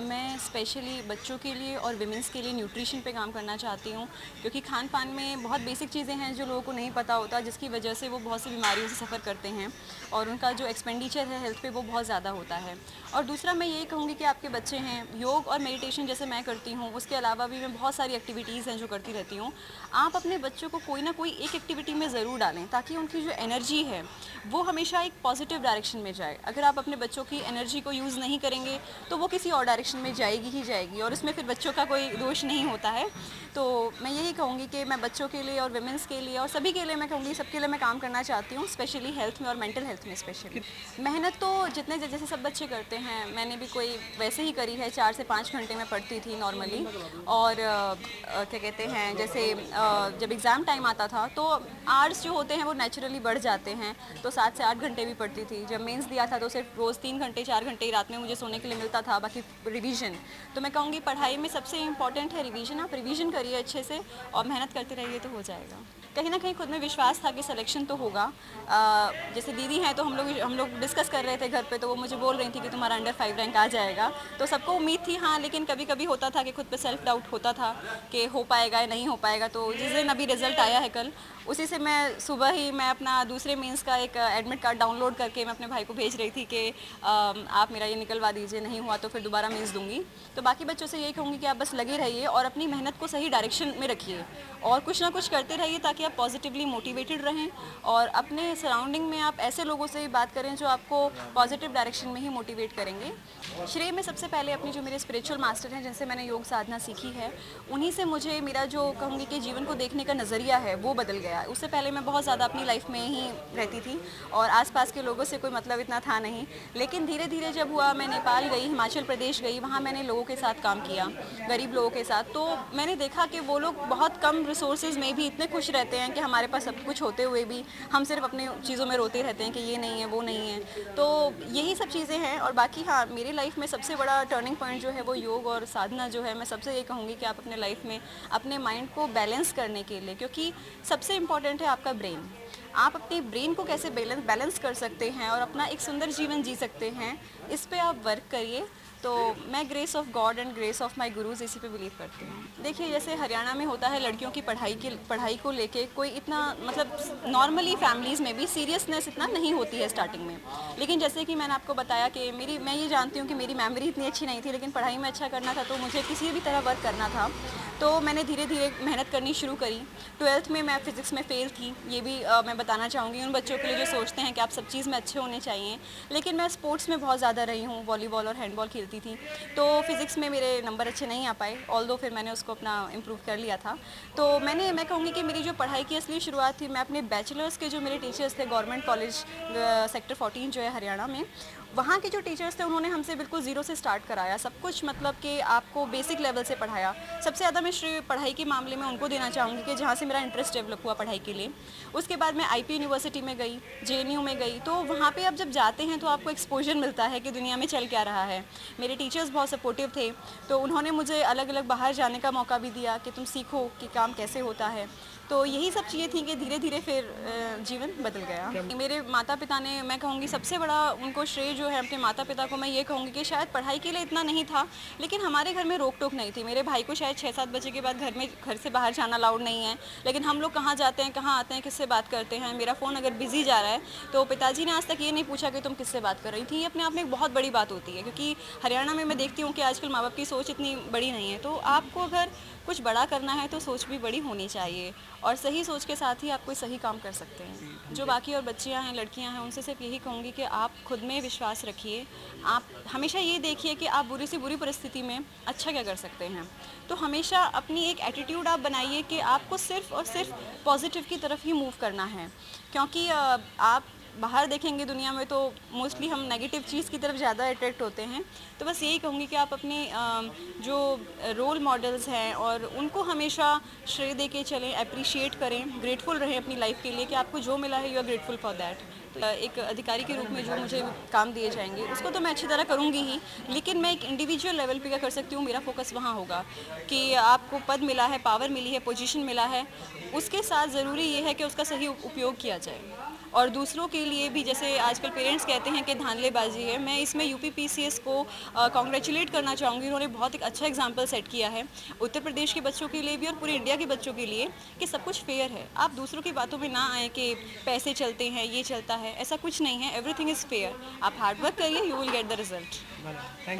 मैं स्पेशली बच्चों के लिए और विमेंस के लिए न्यूट्रिशन पे काम करना चाहती हूँ, क्योंकि खान पान में बहुत बेसिक चीज़ें हैं जो लोगों को नहीं पता होता, जिसकी वजह से वो बहुत सी बीमारियों से सफ़र करते हैं और उनका जो एक्सपेंडिचर है हेल्थ पे वो बहुत ज़्यादा होता है। और दूसरा मैं यही कहूँगी कि आपके बच्चे हैं, योग और मेडिटेशन जैसे मैं करती हूँ, उसके अलावा भी मैं बहुत सारी एक्टिविटीज़ हैं जो करती रहती हूँ। आप अपने बच्चों को कोई ना कोई एक एक्टिविटी में ज़रूर डालें, ताकि उनकी जो एनर्जी है वो हमेशा एक पॉजिटिव डायरेक्शन में जाए। अगर आप अपने बच्चों की एनर्जी को यूज़ नहीं करेंगे तो वो किसी और डायरेक्शन में जाएगी ही जाएगी, और उसमें फिर बच्चों का कोई दोष नहीं होता है। तो मैं यही कहूँगी कि मैं बच्चों के लिए और विमेंस के लिए और सभी के लिए, मैं कहूँगी सबके लिए मैं काम करना चाहती हूँ, स्पेशली हेल्थ में और मेंटल हेल्थ में स्पेशली। मेहनत तो जितने जैसे सब बच्चे करते हैं, मैंने भी कोई वैसे ही करी है। 4 से 5 घंटे मैं पढ़ती थी नॉर्मली, और क्या कहते हैं, जैसे जब एग्ज़ाम टाइम आता था तो आवर्स जो होते हैं वो नेचुरली बढ़ जाते हैं, तो 7 से 8 घंटे भी पढ़ती थी। जब मेंस दिया था तो सिर्फ रोज़ 3 घंटे 4 घंटे ही रात में मुझे सोने के लिए मिलता था, बाकी रिवीजन। तो मैं कहूँगी पढ़ाई में सबसे इम्पॉर्टेंट है रिवीजन। आप रिवीजन करिए अच्छे से और मेहनत करते रहिए तो हो जाएगा। कहीं ना कहीं खुद में विश्वास था कि सिलेक्शन तो होगा। जैसे दीदी हैं तो हम लोग डिस्कस कर रहे थे घर पे, तो वो मुझे बोल रही थी कि तुम्हारा अंडर 5 रैंक आ जाएगा। तो सबको उम्मीद थी, हाँ, लेकिन कभी कभी होता था कि खुद पे सेल्फ डाउट होता था कि हो पाएगा या नहीं हो पाएगा। तो जिस दिन अभी रिजल्ट आया है कल, उसी से मैं सुबह ही मैं अपना दूसरे मीन्स का एक एडमिट कार्ड डाउनलोड करके मैं अपने भाई को भेज रही थी कि आप मेरा ये निकलवा दीजिए, नहीं हुआ तो फिर दोबारा मीन्स दूंगी। तो बाकी बच्चों से यही कहूँगी कि आप बस लगे रहिए और अपनी मेहनत को सही डायरेक्शन में रखिए और कुछ ना कुछ करते रहिए, ताकि आप पॉजिटिवली मोटिवेटेड रहें और अपने सराउंडिंग में आप ऐसे लोगों से बात करें जो आपको पॉजिटिव डायरेक्शन में ही मोटिवेट करेंगे। श्रेय में सबसे पहले अपने जो मेरे स्पिरिचुअल मास्टर हैं, जिनसे मैंने योग साधना सीखी है, उन्हीं से मुझे मेरा जो कहूँगी कि जीवन को देखने का नज़रिया है वो बदल गया। उससे पहले मैं बहुत ज़्यादा अपनी लाइफ में ही रहती थी और आसपास के लोगों से कोई मतलब इतना था नहीं, लेकिन धीरे धीरे जब हुआ, मैं नेपाल गई, हिमाचल प्रदेश गई, वहाँ मैंने लोगों के साथ काम किया, गरीब लोगों के साथ। तो मैंने देखा कि वो लोग बहुत कम रिसोर्सेज में भी इतने खुश रहते हैं कि हमारे पास सब कुछ होते हुए भी हम सिर्फ अपने चीज़ों में रोते रहते हैं कि ये नहीं है वो नहीं है। तो यही सब चीज़ें हैं। और बाकी हाँ, मेरी लाइफ में सबसे बड़ा टर्निंग पॉइंट जो है वो योग और साधना जो है। मैं सबसे ये कहूँगी कि आप अपने लाइफ में अपने माइंड को बैलेंस करने के लिए, क्योंकि सबसे इम्पॉर्टेंट है आपका ब्रेन, आप अपने ब्रेन को कैसे बैलेंस कर सकते हैं और अपना एक सुंदर जीवन जी सकते हैं, इस पे आप वर्क करिए। तो मैं grace of God and grace of my gurus इसी पे बिलीव करती हूँ। देखिए, जैसे हरियाणा में होता है, लड़कियों की पढ़ाई को लेके कोई इतना मतलब नॉर्मली फैमिलीज़ में भी सीरियसनेस इतना नहीं होती है स्टार्टिंग में, लेकिन जैसे कि मैंने आपको बताया कि मैं ये जानती हूँ कि मेरी मेमोरी इतनी अच्छी नहीं थी, लेकिन पढ़ाई में अच्छा करना था, तो मुझे किसी भी तरह वर्क करना था। तो मैंने धीरे धीरे मेहनत करनी शुरू करी। 12th में मैं फ़िज़िक्स में फ़ेल थी, ये भी मैं बताना चाहूँगी उन बच्चों के लिए जो सोचते हैं कि आप सब चीज़ में अच्छे होने चाहिए। लेकिन मैं स्पोर्ट्स में बहुत ज़्यादा रही हूँ, वॉलीबॉल और हैंडबॉल खेलती थी, तो फ़िज़िक्स में मेरे नंबर अच्छे नहीं आ पाए, ऑल्दो फिर मैंने उसको अपना इम्प्रूव कर लिया था। तो मैं कहूँगी कि मेरी जो पढ़ाई की असली शुरुआत थी, मैं अपने बैचलर्स के जो मेरे टीचर्स थे गवर्नमेंट कॉलेज सेक्टर 14 जो है हरियाणा में, वहाँ के जो टीचर्स थे उन्होंने हमसे बिल्कुल ज़ीरो से स्टार्ट कराया सब कुछ, मतलब कि आपको बेसिक लेवल से पढ़ाया। सबसे ज़्यादा मैं श्रेय पढ़ाई के मामले में उनको देना चाहूँगी कि जहाँ से मेरा इंटरेस्ट डेवलप हुआ पढ़ाई के लिए। उसके बाद मैं आईपी यूनिवर्सिटी में गई, जेएनयू में गई, तो वहाँ पे आप जब जाते हैं तो आपको एक्सपोजर मिलता है कि दुनिया में चल क्या रहा है। मेरे टीचर्स बहुत सपोर्टिव थे, तो उन्होंने मुझे अलग अलग बाहर जाने का मौका भी दिया कि तुम सीखो कि काम कैसे होता है। तो यही सब चीज़ें थी कि धीरे धीरे फिर जीवन बदल गया। मेरे माता पिता ने, मैं कहूँगी सबसे बड़ा उनको श्रेय जो है अपने माता पिता को मैं ये कहूँगी कि शायद पढ़ाई के लिए इतना नहीं था, लेकिन हमारे घर में रोक टोक नहीं थी। मेरे भाई को शायद 6-7 बजे के बाद घर से बाहर जाना अलाउड नहीं है, लेकिन हम लोग कहाँ जाते हैं, कहाँ आते हैं, किससे बात करते हैं। मेरा फ़ोन अगर बिज़ी जा रहा है तो पिताजी ने आज तक ये नहीं पूछा कि तुम किससे बात कर रही थी। ये अपने आप में एक बहुत बड़ी बात होती है, क्योंकि हरियाणा में मैं देखती हूँ कि आजकल माँ बाप की सोच इतनी बड़ी नहीं है। तो आपको अगर कुछ बड़ा करना है तो सोच भी बड़ी होनी चाहिए, और सही सोच के साथ ही आप कोई सही काम कर सकते हैं। जो बाकी और बच्चियां हैं, लड़कियां हैं, उनसे सिर्फ यही कहूँगी कि आप खुद में विश्वास रखिए। आप हमेशा ये देखिए कि आप बुरी से बुरी परिस्थिति में अच्छा क्या कर सकते हैं। तो हमेशा अपनी एक एटीट्यूड आप बनाइए कि आपको सिर्फ और सिर्फ पॉजिटिव की तरफ ही मूव करना है, क्योंकि आप बाहर देखेंगे दुनिया में तो मोस्टली हम नेगेटिव चीज़ की तरफ ज़्यादा अट्रैक्ट होते हैं। तो बस यही कहूँगी कि आप अपने जो रोल मॉडल्स हैं और उनको हमेशा श्रेय दे के चलें, अप्रिशिएट करें, ग्रेटफुल रहें अपनी लाइफ के लिए कि आपको जो मिला है you are grateful for that. एक अधिकारी के रूप में जो मुझे काम दिए जाएंगे उसको तो मैं अच्छी तरह करूँगी ही, लेकिन मैं एक इंडिविजुअल लेवल पे क्या कर सकती हूँ, मेरा फोकस वहाँ होगा कि आपको पद मिला है, पावर मिली है, पोजीशन मिला है, उसके साथ ज़रूरी ये है कि उसका सही उपयोग किया जाए। और दूसरों के लिए भी, जैसे आजकल पेरेंट्स कहते हैं कि धांधलेबाजी है, मैं इसमें यूपी पीसीएस को कॉन्ग्रेचुलेट करना चाहूँगी। उन्होंने बहुत एक अच्छा एग्जाम्पल सेट किया है उत्तर प्रदेश के बच्चों के लिए भी और पूरे इंडिया के बच्चों के लिए, कि सब कुछ फेयर है। आप दूसरों की बातों में ना आए कि पैसे चलते हैं, ये चलता है, ऐसा कुछ नहीं है। Everything is fair. आप हार्ड वर्क करिए, you will get the result. बराबर, थैंक